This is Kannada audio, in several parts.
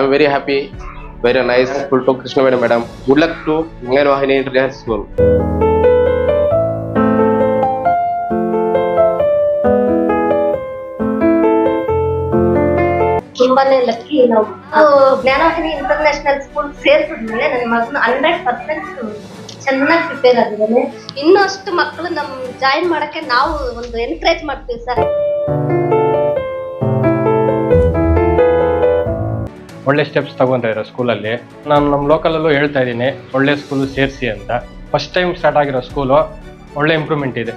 I'm very happy. Very nice school to Krishnavedi madam. Good luck to Nganwahini International School. ತುಂಬಾನೇ ಲಕ್ಕಿ ನಾವು ಜ್ಞಾನವಾಹಿನಿ ಇಂಟರ್ನ್ಯಾಷನಲ್ ಸ್ಕೂಲ್ ಸೇರ್ಸಿದ್ಮೇಲೆ ನನ್ನ ಮಗನ 100% ಚೆನ್ನಾಗಿ ಪ್ರಿಪೇರ್ ಆಗಿದ್ದಾನೆ. ಇನ್ನಷ್ಟು ಮಕ್ಕಳು ನಮ್ ಜಾಯಿನ್ ಮಾಡಕ್ಕೆ ನಾವು ಒಂದು ಎನ್ಕರೇಜ್ ಮಾಡ್ತೀವಿ ಸರ್. ಒಳ್ಳೆ ಸ್ಟೆಪ್ಸ್ ತಗೊಂತಾ ಇರೋ ಸ್ಕೂಲಲ್ಲಿ ನಾನು ನಮ್ಮ ಲೋಕಲಲ್ಲೂ ಹೇಳ್ತಾ ಇದ್ದೀನಿ, ಒಳ್ಳೆ ಸ್ಕೂಲು ಸೇರಿಸಿ ಅಂತ. ಫಸ್ಟ್ ಟೈಮ್ ಸ್ಟಾರ್ಟ್ ಆಗಿರೋ ಸ್ಕೂಲು ಒಳ್ಳೆ ಇಂಪ್ರೂವ್ಮೆಂಟ್ ಇದೆ.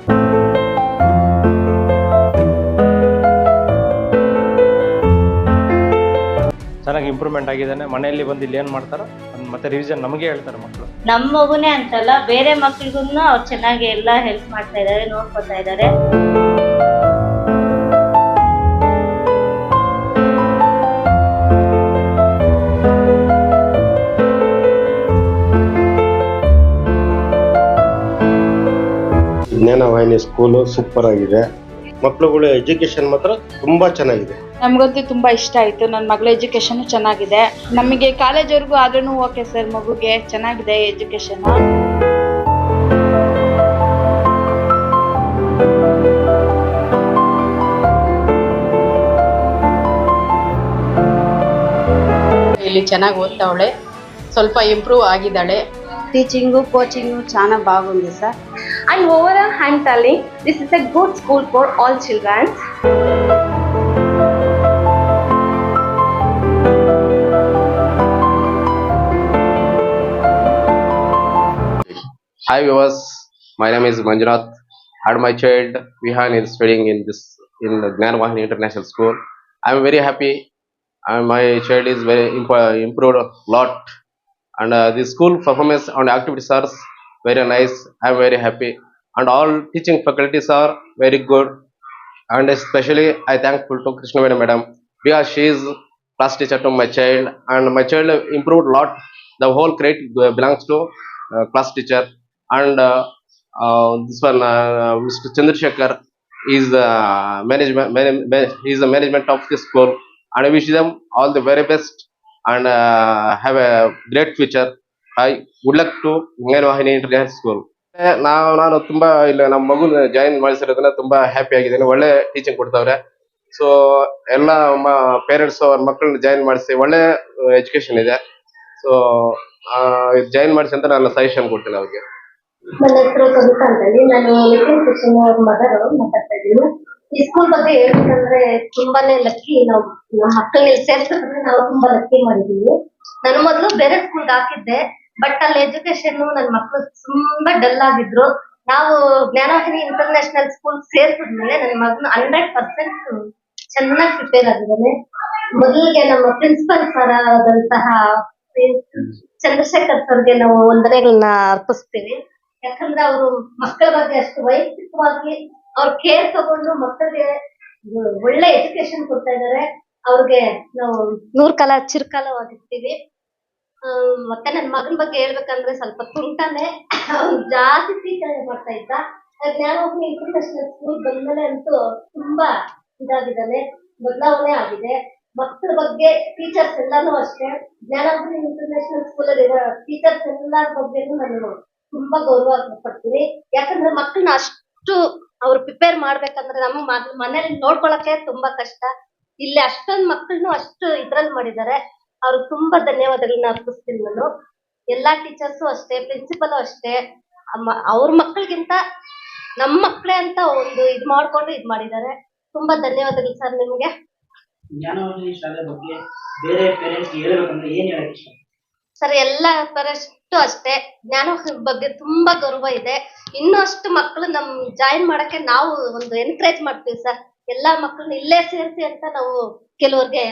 ಚೆನ್ನಾಗಿ ಇಂಪ್ರೂವ್ಮೆಂಟ್ ಆಗಿದ್ದಾನೆ. ಮನೆಯಲ್ಲಿ ಬಂದು ಇಲ್ಲಿ ಏನು ಮಾಡ್ತಾರೋ ಮತ್ತೆ ರಿವಿಷನ್ ನಮಗೆ ಹೇಳ್ತಾರೆ ಮಕ್ಕಳು. ನಮ್ಮ ಮಗುನೇ ಅಂತಲ್ಲ, ಬೇರೆ ಮಕ್ಳಿಗೂ ಅವ್ರು ಚೆನ್ನಾಗಿ ಎಲ್ಲ ಹೆಲ್ಪ್ ಮಾಡ್ತಾ ಇದ್ದಾರೆ, ನೋಡ್ಕೊತಾ ಇದ್ದಾರೆ. ಜ್ಞಾನವಾಹಿನಿ ಸ್ಕೂಲು ಸೂಪರ್ ಆಗಿದೆ. ಮಕ್ಕಳುಗಳ ಎಜುಕೇಶನ್ ಮಾತ್ರ ತುಂಬಾ ಚೆನ್ನಾಗಿದೆ. ನಮಗಂತೂ ತುಂಬಾ ಇಷ್ಟ ಆಯ್ತು. ನನ್ನ ಮಗಳ ಎಜುಕೇಶನ್ ಚೆನ್ನಾಗಿದೆ. ನಮಗೆ ಕಾಲೇಜ್ವರೆಗೂ ಆದ್ರೂ ಓಕೆ ಸರ್, ಮಗುಗೆ ಚೆನ್ನಾಗಿದೆ ಎಜುಕೇಶನ್. ಇಲ್ಲಿ ಚೆನ್ನಾಗಿ ಓದ್ತಾವಳೆ, ಸ್ವಲ್ಪ ಇಂಪ್ರೂವ್ ಆಗಿದ್ದಾಳೆ. ಟೀಚಿಂಗು ಕೋಚಿಂಗು ಚೆನ್ನಾಗಿ ಬಾಗುಂది sir. And overall I'm telling this is a good school for all children. Hi viewers, my name is Manjunath and my child Vihan is studying in the Gnanwahini International School. I am very happy and my child is very improved a lot, and the school performance and activities are very nice. I am very happy and all teaching faculties are very good, and especially I thankful to Krishnavedi madam because she is class teacher to my child and my child improved a lot. The whole credit belongs to class teacher, and this one Mr. Chandrasekhar is the he is the management of the school, and I wish them all the very best and have a great future. Hi, good luck to Nganwahini International School. ನಾನು ತುಂಬಾ ಇಲ್ಲ ನಮ್ಮ ಮಗುನ ಜಾಯಿನ್ ಮಾಡಿಸಿರೋದನ್ನ ತುಂಬಾ ಹ್ಯಾಪಿ ಆಗಿದ್ದೇನೆ. ಒಳ್ಳೆ ಟೀಚಿಂಗ್ ಕೊಡ್ತಾವ್ರೆ. ಸೊ ಎಲ್ಲ ಪೇರೆಂಟ್ಸ್ ಅವ್ರ ಮಕ್ಕಳನ್ನ ಜಾಯಿನ್ ಮಾಡಿಸಿ ಒಳ್ಳೆ ಎಜುಕೇಶನ್ ಇದೆ. ಸೊ ಜಾಯಿನ್ ಮಾಡಿಸಿ ಅಂತ ನಾನು ಸಜೆಷನ್ ಕೊಡ್ತೀನಿ ಅವ್ರಿಗೆ. ನನ್ನ ಹೆಸರು ಕವಿತಾ ಅಂತೇಳಿ, ನಾನು ನಿತಿನ್ ಕೃಷ್ಣ ಅವ್ರ ಮದರ್ ಮಾತಾಡ್ತಾ ಇದ್ದೀನಿ. ಈ ಸ್ಕೂಲ್ ಬಗ್ಗೆ ಹೇಳ್ಬೇಕಂದ್ರೆ ತುಂಬಾನೇ ಲಕ್ಕಿ. ನಾವು ನಮ್ಮ ಮಕ್ಕಳನ್ನ ಸೇರ್ಸಿದ್ರೆ ನಾವು ತುಂಬಾ ಲಕ್ಕಿ ಮಾಡಿದೀವಿ. ನಾನು ಮೊದಲು ಬೇರೆ ಸ್ಕೂಲ್ಗೆ ಹಾಕಿದ್ದೆ, ಬಟ್ ಅಲ್ಲಿ ಎಜುಕೇಶನ್ ನನ್ನ ಮಕ್ಕಳು ತುಂಬಾ ಡಲ್ ಆಗಿದ್ರು. ನಾವು ಜ್ಞಾನವಾಹಿನಿ ಇಂಟರ್ನ್ಯಾಷನಲ್ ಸ್ಕೂಲ್ ಸೇರ್ಸಿದ್ಮೇಲೆ ನನ್ನ ಮಗನ 100% ಚೆನ್ನಾಗಿ ಪ್ರಿಪೇರ್ ಆಗಿದ್ದಾನೆ. ಮೊದಲಿಗೆ ನಮ್ಮ ಪ್ರಿನ್ಸಿಪಲ್ ಸರ್ ಆದಂತಹ ಚಂದ್ರಶೇಖರ್ ಸರ್ಗೆ ನಾವು ವಂದನೆಗಳನ್ನ ಅರ್ಪಿಸ್ತೀವಿ. ಯಾಕಂದ್ರೆ ಅವರು ಮಕ್ಕಳ ಬಗ್ಗೆ ಅಷ್ಟು ವೈಯಕ್ತಿಕವಾಗಿ ಅವ್ರ ಕೇರ್ ತಗೊಂಡು ಮಕ್ಕಳಿಗೆ ಒಳ್ಳೆ ಎಜುಕೇಶನ್ ಕೊಡ್ತಾ ಇದ್ದಾರೆ. ಅವ್ರಿಗೆ ನಾವು 100 ಕಾಲ ಚಿರಕಾಲವಾಗಿರ್ತೀವಿ. ಮತ್ತೆ ನನ್ನ ಮಗನ ಬಗ್ಗೆ ಹೇಳ್ಬೇಕಂದ್ರೆ ಸ್ವಲ್ಪ ತುಂಟಾನೆ, ಜಾಸ್ತಿ ಟೀಚರ್ ಮಾಡ್ತಾ ಇದ್ದ. ಜ್ಞಾನವಾಹಿನಿ ಇಂಟರ್ನ್ಯಾಷನಲ್ ಸ್ಕೂಲ್ ಬಂದ್ಮೇಲೆ ಅಂತೂ ತುಂಬಾ ಇದಾಗಿದ್ದಾನೆ, ಬದಲಾವಣೆ ಆಗಿದೆ. ಮಕ್ಕಳ ಬಗ್ಗೆ ಟೀಚರ್ಸ್ ಎಲ್ಲಾನು ಅಷ್ಟೇ, ಜ್ಞಾನವಾಹಿನಿ ಇಂಟರ್ನ್ಯಾಷನಲ್ ಸ್ಕೂಲ್ ಅಲ್ಲಿ ಟೀಚರ್ಸ್ ಎಲ್ಲಾರ ಬಗ್ಗೆನೂ ನಾನು ತುಂಬಾ ಗೌರವ ಪಡ್ತೀನಿ. ಯಾಕಂದ್ರೆ ಮಕ್ಕಳನ್ನ ಅಷ್ಟು ಅವ್ರು ಪ್ರಿಪೇರ್ ಮಾಡ್ಬೇಕಂದ್ರೆ ನಮ್ಮ ಮನೇಲಿ ನೋಡ್ಕೊಳಕ್ಕೆ ತುಂಬಾ ಕಷ್ಟ. ಇಲ್ಲಿ ಅಷ್ಟೊಂದು ಮಕ್ಕಳನ್ನು ಅಷ್ಟು ಇದ್ರಲ್ಲಿ ಮಾಡಿದ್ದಾರೆ. ಅವ್ರಿಗೆ ತುಂಬಾ ಧನ್ಯವಾದಗಳನ್ನ ಅರ್ಪಿಸ್ತೀನಿ ನಾನು. ಎಲ್ಲಾ ಟೀಚರ್ಸು ಅಷ್ಟೇ, ಪ್ರಿನ್ಸಿಪಲ್ ಅಷ್ಟೇ, ಅವ್ರ ಮಕ್ಕಳಿಗಿಂತ ನಮ್ಮ ಮಕ್ಕಳೇ ಅಂತ ಒಂದು ಇದ್ ಮಾಡ್ಕೊಂಡು ಇದ್ ಮಾಡಿದ್ದಾರೆ. ತುಂಬಾ ಧನ್ಯವಾದಗಳು ಸರ್ ನಿಮ್ಗೆ. ಜ್ಞಾನವಾಹಿನಿ ಶಾಲೆ ಬಗ್ಗೆ ಬೇರೆ ಪೇರೆಂಟ್ಸ್ ಹೇಳಬೇಕಂದ್ರೆ ಏನ್ ಹೇಳಕ್ ಇಷ್ಟ? ಸರ್ ಎಲ್ಲಾ ಪೇರೆಂಟ್ಸ್ ಅಷ್ಟೇ, ಜ್ಞಾನವಾಹಿನಿ ಬಗ್ಗೆ ತುಂಬಾ ಗೌರವ ಇದೆ. ಇನ್ನಷ್ಟು ಮಕ್ಕಳು ನಮ್ ಜಾಯಿನ್ ಮಾಡಕ್ಕೆ ನಾವು ಒಂದು ಎನ್ಕರೇಜ್ ಮಾಡ್ತೀವಿ ಸರ್. ಎಲ್ಲಾ ಮಕ್ಕಳನ್ನ ಇಲ್ಲೇ ಸೇರಿಸಿ ಅಂತ ನಾವು ಕೆಲವ್ರಿಗೆ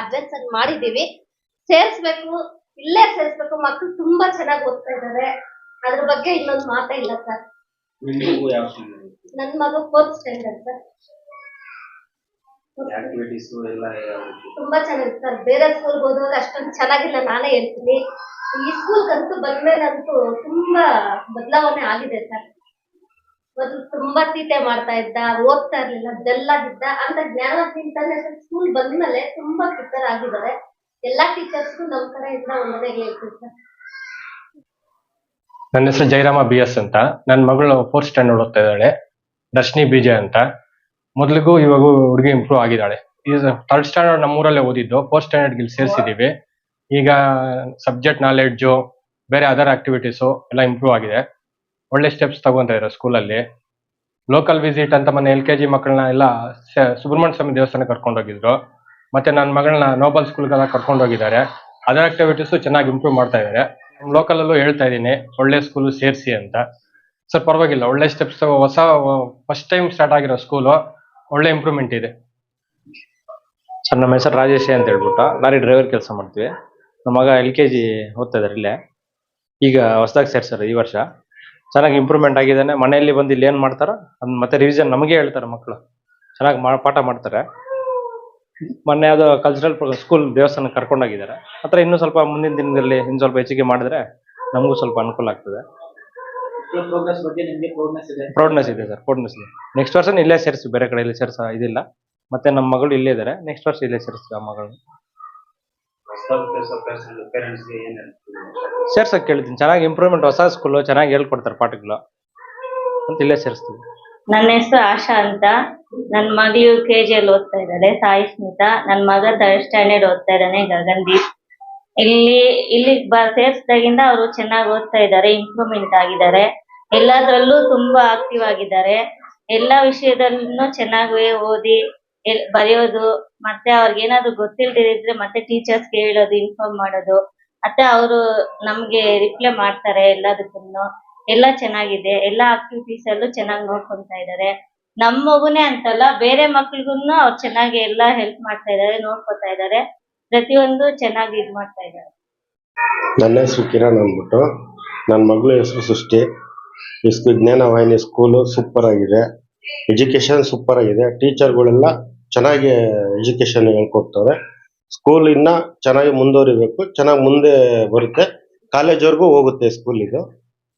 ಅಡ್ವೈಸ್ ಮಾಡಿದೀವಿ. ಸೇರಿಸ್ಬೇಕು, ಇಲ್ಲೇ ಸೇರಿಸ್ಬೇಕು. ಮಕ್ಕಳು ತುಂಬಾ ಚೆನ್ನಾಗಿ ಓದ್ತಾ ಇದ್ದಾರೆ. ಅದ್ರ ಬಗ್ಗೆ ಇನ್ನೊಂದು ಮಾತೇ ಇಲ್ಲ ಸರ್. ನನ್ ಮಗ 4th ಸ್ಟ್ಯಾಂಡರ್ಡ್ ಸರ್. ತುಂಬಾ ಚೆನ್ನಾಗಿದೆ ಸರ್. ಬೇರೆ ಸ್ಕೂಲ್ಗೆ ಹೋದಾಗ ಅಷ್ಟೊಂದು ಚೆನ್ನಾಗಿಲ್ಲ ನಾನೇ ಹೇಳ್ತೀನಿ. ಈ ಸ್ಕೂಲ್ಗಂತೂ ಬಂದ್ಮೇಲಂತೂ ತುಂಬಾ ಬದಲಾವಣೆ ಆಗಿದೆ ಸರ್. ಮೊದಲು ತುಂಬಾ ತೀಟೆ ಮಾಡ್ತಾ ಇದ್ದ, ಓದ್ತಾ ಇರ್ಲಿಲ್ಲ, ಡಲ್ ಆಗಿದ್ದ. ಅಂತ ಜ್ಞಾನವಾಹಿನಿ ಇಂಟರ್ನ್ಯಾಷನಲ್ ಸ್ಕೂಲ್ ಬಂದ್ಮೇಲೆ ತುಂಬಾ ಪ್ರಿಪೇರ್ ಆಗಿದ್ದಾರೆ. ಎಲ್ಲಾ ಟೀಚರ್ಸ್ಗೂ ನಮ್ ಕಡೆಯಿಂದ ವಂದನೆಗಳು ಹೇಳ್ತೀನಿ ಸರ್. ನನ್ನ ಹೆಸರು ಜಯರಾಮ BS ಅಂತ. ನನ್ನ ಮಗಳು 4th ಸ್ಟ್ಯಾಂಡರ್ಡ್ ಓದ್ತಾ ಇದ್ದಾಳೆ, ದರ್ಶಿನಿ BJ ಅಂತ. ಮೊದಲಿಗೂ ಇವಾಗ ಹುಡುಗಿ ಇಂಪ್ರೂವ್ ಆಗಿದ್ದಾಳೆ. ಈಗ 3rd ಸ್ಟ್ಯಾಂಡರ್ಡ್ ನಮ್ಮೂರಲ್ಲೇ ಓದಿದ್ದು, 4th ಸ್ಟ್ಯಾಂಡರ್ಡ್ ಇಲ್ಲಿ ಸೇರಿಸಿದೀವಿ. ಈಗ ಸಬ್ಜೆಕ್ಟ್ ನಾಲೆಡ್ಜು, ಬೇರೆ ಅದರ್ ಆಕ್ಟಿವಿಟೀಸು ಎಲ್ಲ ಇಂಪ್ರೂವ್ ಆಗಿದೆ. ಒಳ್ಳೆ ಸ್ಟೆಪ್ಸ್ ತಗೊಂತಾ ಇದ್ದಾರೆ ಸ್ಕೂಲಲ್ಲಿ. ಲೋಕಲ್ ವಿಸಿಟ್ ಅಂತ ಮೊನ್ನೆ LKG ಮಕ್ಕಳನ್ನ ಎಲ್ಲ ಸುಬ್ರಹ್ಮಣ್ಯ ಸ್ವಾಮಿ ದೇವಸ್ಥಾನಕ್ಕೆ ಕರ್ಕೊಂಡೋಗಿದ್ರು. ಮತ್ತೆ ನನ್ನ ಮಗಳನ್ನ ನೋಬಲ್ ಸ್ಕೂಲ್ಗೆಲ್ಲ ಕರ್ಕೊಂಡೋಗಿದ್ದಾರೆ. ಅದರ್ ಆಕ್ಟಿವಿಟೀಸು ಚೆನ್ನಾಗಿ ಇಂಪ್ರೂವ್ ಮಾಡ್ತಾ ಇದ್ದಾರೆ. ಲೋಕಲಲ್ಲೂ ಹೇಳ್ತಾ ಇದ್ದೀನಿ, ಒಳ್ಳೆ ಸ್ಕೂಲು ಸೇರಿಸಿ ಅಂತ. ಸರ್ ಪರವಾಗಿಲ್ಲ, ಒಳ್ಳೆ ಸ್ಟೆಪ್ಸ್ ಹೊಸ ಫಸ್ಟ್ ಟೈಮ್ ಸ್ಟಾರ್ಟ್ ಆಗಿರೋ ಸ್ಕೂಲು, ಒಳ್ಳೆ ಇಂಪ್ರೂವ್ಮೆಂಟ್ ಇದೆ. ಸರ್ ನಮ್ಮ ಹೆಸರು ರಾಜೇಶ್ ಅಂತ ಹೇಳ್ಬಿಟ್ಟು ಲಾರಿ ಡ್ರೈವರ್ ಕೆಲಸ ಮಾಡ್ತೀವಿ. ನಮ್ಮ ಮಗ LKG ಓದ್ತಾ ಇದ್ದಾರೆ ಇಲ್ಲೇ. ಈಗ ಹೊಸದಾಗಿ ಸೇರ್ಸಾರೆ ಈ ವರ್ಷ. ಚೆನ್ನಾಗಿ ಇಂಪ್ರೂವ್ಮೆಂಟ್ ಆಗಿದ್ದಾನೆ. ಮನೆಯಲ್ಲಿ ಬಂದು ಇಲ್ಲಿ ಏನು ಮಾಡ್ತಾರೋ ಅದನ್ನ ಮತ್ತೆ ರಿವಿಷನ್ ನಮಗೆ ಹೇಳ್ತಾರೆ ಮಕ್ಕಳು. ಚೆನ್ನಾಗಿ ಪಾಠ ಮಾಡ್ತಾರೆ. ಮೊನ್ನೆ ಅದು ಕಲ್ಚರಲ್ ಸ್ಕೂಲ್ ದೇವಸ್ಥಾನಕ್ಕೆ ಕರ್ಕೊಂಡೋಗಿದ್ದಾರೆ. ಹತ್ರ ಇನ್ನೂ ಸ್ವಲ್ಪ ಮುಂದಿನ ದಿನದಲ್ಲಿ ಇನ್ನು ಸ್ವಲ್ಪ ಹೆಚ್ಚಿಗೆ ಮಾಡಿದ್ರೆ ನಮಗೂ ಸ್ವಲ್ಪ ಅನುಕೂಲ ಆಗ್ತದೆ. ಪ್ರೋಗ್ರೆಸ್ ಬಗ್ಗೆ ನಿಮಗೆ ಪ್ರೌಡ್ನೆಸ್ ಇದೆ. ಪ್ರೌಡ್ನೆಸ್ ಇದೆ ಸರ್, ಪ್ರೌಡ್ನೆಸ್ ಇದೆ. ನೆಕ್ಸ್ಟ್ ವರ್ಷ ಇಲ್ಲೇ ಸೇರಿಸಿ, ಬೇರೆ ಕಡೆ ಇಲ್ಲಿ ಸೇರಿಸ ಇದಿಲ್ಲ. ಮತ್ತೆ ನಮ್ಮ ಮಗಳು ಇಲ್ಲೇ ಇದ್ದಾರೆ, ನೆಕ್ಸ್ಟ್ ವರ್ಷ ಇಲ್ಲೇ ಸೇರಿಸ್ತೀವಿ ಆ ಮಗಳನ್ನ. ಸೇರ್ಸಕ್ಕೆ ಕೇಳ್ತೀನಿ. ಚೆನ್ನಾಗಿ ಇಂಪ್ರೂವ್ಮೆಂಟ್, ಹೊಸ ಸ್ಕೂಲು ಚೆನ್ನಾಗಿ ಹೇಳ್ಕೊಡ್ತಾರೆ ಪಾಠಗಳು ಅಂತ ಇಲ್ಲೇ ಸೇರಿಸ್ತೀವಿ. ನನ್ನ ಹೆಸರು ಆಶಾ ಅಂತ. ನನ್ನ ಮಗಳು KG ಅಲ್ಲಿ ಓದ್ತಾ ಇದ್ದಾಳೆ, ಸಾಯಿ ಸ್ಮಿತಾ. ನನ್ನ ಮಗ 3rd ಸ್ಟ್ಯಾಂಡರ್ಡ್ ಓದ್ತಾ ಇದ್ದಾನೆ, ಗಗನ್ದೀಪ್. ಇಲ್ಲಿ ಸೇರ್ಸ್ದಾಗಿಂದ ಅವರು ಚೆನ್ನಾಗಿ ಓದ್ತಾ ಇದ್ದಾರೆ, ಇಂಪ್ರೂವ್ಮೆಂಟ್ ಆಗಿದ್ದಾರೆ. ಎಲ್ಲದರಲ್ಲೂ ತುಂಬಾ ಆಕ್ಟಿವ್ ಆಗಿದ್ದಾರೆ. ಎಲ್ಲಾ ವಿಷಯದಲ್ಲೂ ಚೆನ್ನಾಗಿ ಓದಿ ಬರೆಯೋದು, ಮತ್ತೆ ಅವ್ರಿಗೆ ಏನಾದ್ರು ಗೊತ್ತಿಲ್ದಿದ್ರೆ ಮತ್ತೆ ಟೀಚರ್ಸ್ ಹೇಳೋದು, ಇನ್ಫಾರ್ಮ್ ಮಾಡೋದು. ಮತ್ತೆ ಅವರು ನಮ್ಗೆ ರಿಪ್ಲೈ ಮಾಡ್ತಾರೆ ಎಲ್ಲದಕ್ಕೂ. ಎಲ್ಲ ಚೆನ್ನಾಗಿದೆ. ಎಲ್ಲಾ ಆಕ್ಟಿವಿಟೀಸ್ ಅಲ್ಲೂ ಚೆನ್ನಾಗಿ ನೋಡ್ಕೊಂತಾ ಇದ್ದಾರೆ. ನಮ್ಮ ಮಗುನೇ ಅಂತಲ್ಲ, ಬೇರೆ ಮಕ್ಳಿಗೂ ಅವ್ರು ಚೆನ್ನಾಗಿ ಎಲ್ಲ ಹೆಲ್ಪ್ ಮಾಡ್ತಾ ಇದ್ದಾರೆ, ನೋಡ್ಕೊತಾ ಇದ್ದಾರೆ. ಪ್ರತಿಯೊಂದು ಚೆನ್ನಾಗಿ ಇದ್ ಮಾಡ್ತಾ ಇದ್ದಾರೆ. ನನ್ನ ಹೆಸರು ಕಿರಣ್ ಅಂದ್ಬಿಟ್ಟು, ನನ್ನ ಮಗಳು ಹೆಸರು ಸೃಷ್ಟಿ. ಈ ಜ್ಞಾನವಾಹಿನಿ ಸ್ಕೂಲು ಸೂಪರ್ ಆಗಿದೆ, ಎಜುಕೇಶನ್ ಸೂಪರ್ ಆಗಿದೆ. ಟೀಚರ್ಗಳೆಲ್ಲ ಚೆನ್ನಾಗಿ ಎಜುಕೇಶನ್ ಹೇಳ್ಕೊಡ್ತಾರೆ. ಸ್ಕೂಲ್ ಇನ್ನ ಚೆನ್ನಾಗಿ ಮುಂದುವರಿಬೇಕು, ಚೆನ್ನಾಗಿ ಮುಂದೆ ಬರುತ್ತೆ, ಕಾಲೇಜ್ವರೆಗೂ ಹೋಗುತ್ತೆ ಸ್ಕೂಲ್. ಇದು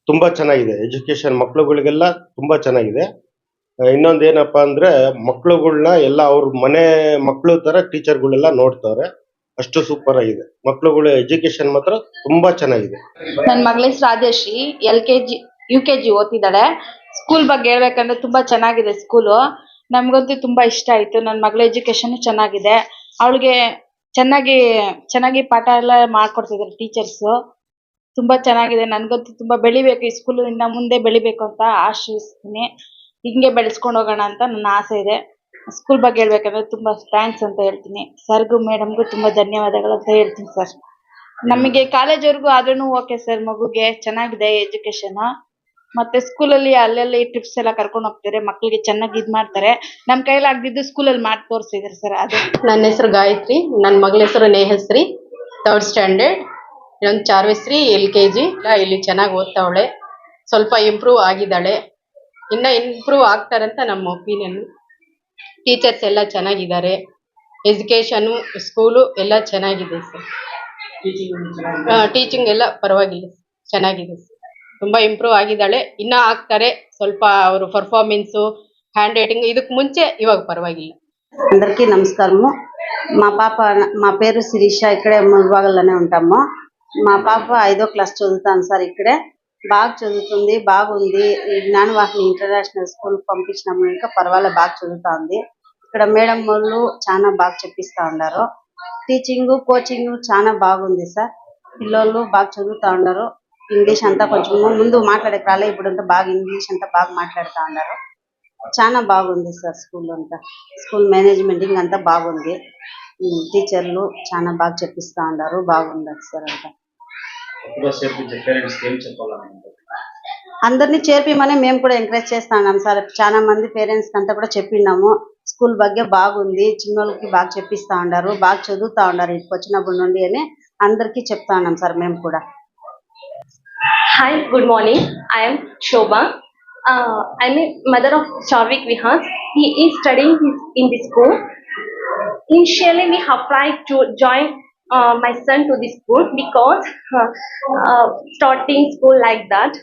ತುಂಬಾ ಚೆನ್ನಾಗಿದೆ ಎಜುಕೇಶನ್, ಮಕ್ಳುಗಳಿಗೆಲ್ಲ ತುಂಬಾ ಚೆನ್ನಾಗಿದೆ. ಇನ್ನೊಂದು ಏನಪ್ಪಾ ಅಂದ್ರೆ, ಮಕ್ಳುಗಳ್ನ ಎಲ್ಲ ಅವ್ರ ಮನೆ ಮಕ್ಳು ತರ ಟೀಚರ್ಗಳೆಲ್ಲ ನೋಡ್ತಾರೆ. ಅಷ್ಟು ಸೂಪರ್ ಆಗಿದೆ. ಮಕ್ಳುಗಳ ಎಜುಕೇಶನ್ ಮಾತ್ರ ತುಂಬಾ ಚೆನ್ನಾಗಿದೆ. ನನ್ನ ಮಗಳ ಹೆಸರು ರಾಜೇಶ್ರೀ, LKG UKG ಓದ್ತಿದ್ದಾಳೆ. ಸ್ಕೂಲ್ ಬಗ್ಗೆ ಹೇಳ್ಬೇಕಂದ್ರೆ ತುಂಬಾ ಚೆನ್ನಾಗಿದೆ ಸ್ಕೂಲು. ನಮ್ಗಂತೂ ತುಂಬಾ ಇಷ್ಟ ಆಯ್ತು. ನನ್ನ ಮಗಳ ಎಜುಕೇಶನ್ ಚೆನ್ನಾಗಿದೆ. ಅವಳಿಗೆ ಚೆನ್ನಾಗಿ ಪಾಠ ಎಲ್ಲ ಮಾಡ್ಕೊಡ್ತಿದ್ದಾರೆ ಟೀಚರ್ಸು. ತುಂಬಾ ಚೆನ್ನಾಗಿದೆ. ನನ್ಗಂತೂ ತುಂಬಾ ಬೆಳಿಬೇಕು ಈ ಸ್ಕೂಲು, ಇನ್ನ ಮುಂದೆ ಬೆಳಿಬೇಕು ಅಂತ ಆಶಿಸ್ತೀನಿ. ಹಿಂಗೆ ಬೆಳೆಸ್ಕೊಂಡು ಹೋಗೋಣ ಅಂತ ನನ್ನ ಆಸೆ ಇದೆ. ಸ್ಕೂಲ್ ಬಗ್ಗೆ ಹೇಳ್ಬೇಕಂದ್ರೆ ತುಂಬಾ ಥ್ಯಾಂಕ್ಸ್ ಅಂತ ಹೇಳ್ತೀನಿ. ಸರ್ಗೂ ಮೇಡಮ್ಗೂ ತುಂಬಾ ಧನ್ಯವಾದಗಳು ಅಂತ ಹೇಳ್ತೀನಿ ಸರ್. ನಮಗೆ ಕಾಲೇಜ್ವರೆಗೂ ಆದ್ರೂ ಓಕೆ ಸರ್, ಮಗುಗೆ ಚೆನ್ನಾಗಿದೆ ಎಜುಕೇಶನ್. ಮತ್ತೆ ಸ್ಕೂಲಲ್ಲಿ ಅಲ್ಲೆಲ್ಲಿ ಟ್ರಿಪ್ಸ್ ಎಲ್ಲ ಕರ್ಕೊಂಡು ಹೋಗ್ತಾರೆ, ಮಕ್ಕಳಿಗೆ ಚೆನ್ನಾಗಿ ಇದ್ ಮಾಡ್ತಾರೆ. ನಮ್ಮ ಕೈಯಲ್ಲಿ ಆಗದಿದ್ದು ಸ್ಕೂಲಲ್ಲಿ ಮಾಡಿ ತೋರಿಸಿದ್ರು ಸರ್. ಅದು ನನ್ನ ಹೆಸರು ಗಾಯತ್ರಿ, ನನ್ನ ಮಗಳ ಹೆಸರು ನೇಹಶ್ರೀ, 3rd ಸ್ಟ್ಯಾಂಡರ್ಡ್. ಇನ್ನೊಂದು ಚಾರ್ವಿಶ್ರೀ LKG. ಇಲ್ಲಿ ಚೆನ್ನಾಗಿ ಓದ್ತಾವಳೆ, ಸ್ವಲ್ಪ ಇಂಪ್ರೂವ್ ಆಗಿದ್ದಾಳೆ. ಇನ್ನ ಇಂಪ್ರೂವ್ ಆಗ್ತಾರಂತ ನಮ್ಮ ಒಪಿನಿಯನ್. ಟೀಚರ್ಸ್ ಎಲ್ಲ ಚೆನ್ನಾಗಿದ್ದಾರೆ, ಎಜುಕೇಶನು ಸ್ಕೂಲು ಎಲ್ಲ ಚೆನ್ನಾಗಿದೆ ಸರ್. ಟೀಚಿಂಗ್ ಎಲ್ಲ ಪರವಾಗಿಲ್ಲ, ಚೆನ್ನಾಗಿದೆ ಸರ್. ತುಂಬಾ ಇಂಪ್ರೂವ್ ಆಗಿದ್ದಾಳೆ, ಇನ್ನ ಆಗ್ತಾರೆ. ಸ್ವಲ್ಪ ಅವರು ಪರ್ಫಾರ್ಮೆನ್ಸು, హ్యాండ్ రైటింగ్ ಇದಕ್ಕೆ ముంచే ఇవాగ పర్వాగిల్ల. అందరికీ నమస్కారము. మా పేరు శిరీష, ఇక్కడే ముల్బాగల్లోనే ఉంటాము. మా పాప 5వ క్లాస్ చదువుతాను సార్. ఇక్కడే బాగా చదువుతుంది, బాగుంది. ఈ జ్ఞానవాహిని ఇంటర్నేషనల్ స్కూల్ పంపించినాము, ఇంకా పర్వాలేదు, బాగా చదువుతుంది. ఇక్కడ మేడం వాళ్ళు చాలా బాగా చెప్పిస్తా ఉన్నారు. టీచింగ్ కోచింగ్ చాలా బాగుంది సార్. పిల్లలు బాగా చదువుతా ఉన్నారు. ఇంగ్లీష్ అంతా కొంచెం ముందు మాట్లాడక రాలే, ఇప్పుడంతా బాగా ఇంగ్లీష్ అంతా బాగా మాట్లాడుతా ఉన్నారు. చాలా బాగుంది సార్ స్కూల్ అంతా. స్కూల్ మేనేజ్మెంటింగ్ అంతా బాగుంది. టీచర్లు చాలా బాగా చెప్పిస్తా ఉన్నారు, బాగుంది సార్ అంతా. అందరినీ చేర్పిమని మేము కూడా ఎంకరేజ్ చేస్తా ఉన్నాం సార్. చాలా మంది పేరెంట్స్ అంతా కూడా చెప్పినాము, స్కూల్ ಬಗ್ಗೆ బాగుంది, చిన్నోళ్ళకి బాగా చెప్పిస్తా ఉన్నారు, బాగా చదువుతా ఉన్నారు ఇక్కడికి వచ్చినప్పటి నుండి అని అందరికీ చెప్తా ఉన్నాం సార్ మేము కూడా. Hi, good morning. I am Shobha. I'm a mother of Sharvik Vihas. He is studying in the school. Initially, we applied to join my son to the school because starting school like that.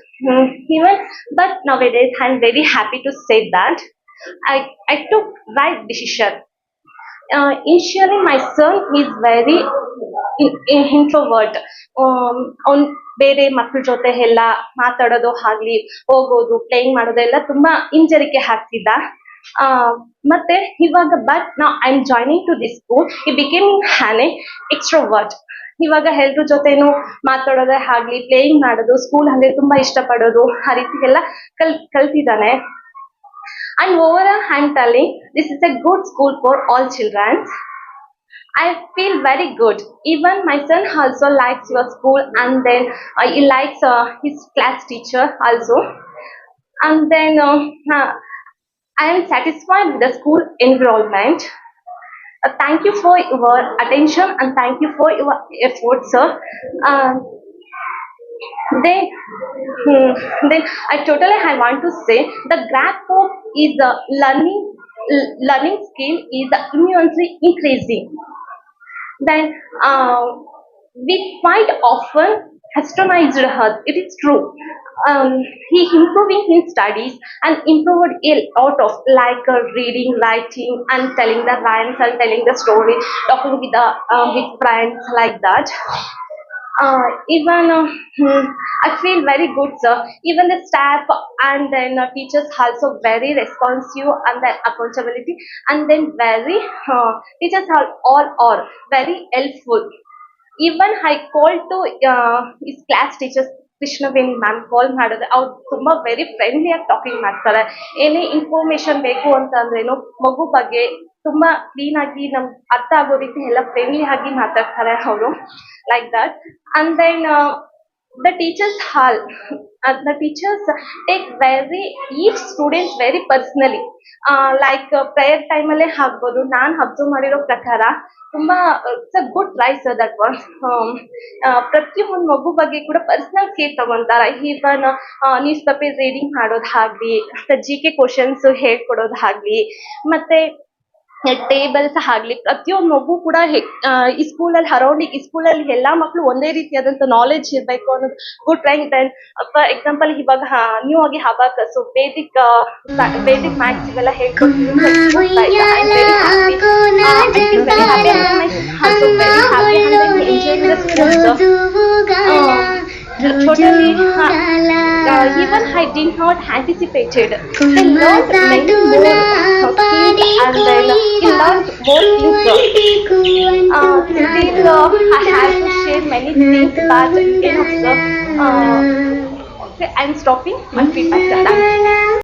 But nowadays, I'm very happy to say that I took right decision. Initially, my son is very introvert. ಅವ್ನ್ ಬೇರೆ ಮಕ್ಳ ಜೊತೆ ಎಲ್ಲ ಮಾತಾಡೋದು ಆಗ್ಲಿ, ಹೋಗೋದು, ಪ್ಲೇಯಿಂಗ್ ಮಾಡೋದೆಲ್ಲ ತುಂಬಾ ಹಿಂಜರಿಕೆ ಆಗ್ತಿದ್ದ. ಮತ್ತೆ ಇವಾಗ ಬಟ್ ನಾವು I am joining to this school, ಈ ಬಿಕೇಮಿಂಗ್ ಹ್ಯಾನ್ ಎಕ್ಸ್ಟ್ರೋವರ್ಟ್. ಇವಾಗ ಎಲ್ರ ಜೊತೆನೂ ಮಾತಾಡೋದೇ ಆಗ್ಲಿ, ಪ್ಲೇಯಿಂಗ್ ಮಾಡೋದು, ಸ್ಕೂಲ್ ಅಂದ್ರೆ ತುಂಬಾ ಇಷ್ಟಪಡೋದು, ಆ ರೀತಿ ಎಲ್ಲ ಕಲ್ತಿದ್ದಾನೆ. And overall, I'm telling this is a good school for all children. I feel very good. Even my son also likes your school, and then he likes his class teacher also. And then I am satisfied with the school environment. Thank you for your attention and thank you for your effort, sir. Uh, then, then I want to say the grasshopper is a learning skill is immensely increasing. Then we quite often customized her. It is true. He improving his studies and improved a lot of like reading, writing, and telling the rhymes and telling the story, talking with the with friends like that. Even I feel very good, sir. Even the staff and then teachers also very responsive and then accountability, and then very teachers are all very helpful. Even I called to his class teachers, Krishnaveni ma'am call ಮಾಡಿದ್ರೆ ಅವ್ರು ತುಂಬಾ ವೆರಿ ಫ್ರೆಂಡ್ಲಿ ಆಗಿ ಟಾಕಿಂಗ್ ಮಾಡ್ತಾರೆ. ಏನೇ ಇನ್ಫಾರ್ಮೇಶನ್ ಬೇಕು ಅಂತ ಅಂದ್ರೇನು ಮಗು ಬಗ್ಗೆ ತುಂಬಾ ಕ್ಲೀನ್ ಆಗಿ ನಮ್ಗೆ ಅರ್ಥ ಆಗೋ ರೀತಿ ಎಲ್ಲ ಫ್ರೆಂಡ್ಲಿ ಆಗಿ ಮಾತಾಡ್ತಾರೆ ಅವರು, like that. And then the teachers hall, the teachers take each student very personally. Like prayer time ಅಲ್ಲೇ ಆಗ್ಬೋದು, ನಾನು ಅಬ್ಸರ್ವ್ ಮಾಡಿರೋ ಪ್ರಕಾರ ತುಂಬಾ it's a good rise that one. ಪ್ರತಿಯೊಂದು ಮಗು ಬಗ್ಗೆ ಕೂಡ ಪರ್ಸನಲ್ ಕೇರ್ ತಗೊಂತಾರೆ. ಈವನ್ ನ್ಯೂಸ್ ಪೇಪರ್ ರೀಡಿಂಗ್ ಮಾಡೋದಾಗ್ಲಿ, GK ಕ್ವಶನ್ಸ್ ಹೇಳ್ಕೊಡೋದಾಗ್ಲಿ, ಮತ್ತೆ ಟೇಬಲ್ಸ್ ಆಗ್ಲಿ, ಪ್ರತಿಯೊಂದು ಮಗು ಕೂಡ ಈ ಸ್ಕೂಲಲ್ಲಿ ಅರೌಂಡಿಗೆ ಈ ಸ್ಕೂಲಲ್ಲಿ ಎಲ್ಲಾ ಮಕ್ಕಳು ಒಂದೇ ರೀತಿಯಾದಂತ ನಾಲೆಡ್ಜ್ ಇರಬೇಕು ಅನ್ನೋದು good trying. Then for example ಇವಾಗ ನ್ಯೂ ಆಗಿ ಅಬಾಕಸ್, ವೇದಿಕ್ ಮ್ಯಾಥ್ಸ್ ಇವೆಲ್ಲ ಹೇಳ್ಕೊಡ್ತೀವಿ. Totally, even I did not anticipated. They learned many more skills and then he learned more things. Still, I have to share many things, but enough. Okay, I'm stopping my feedback. Thank you.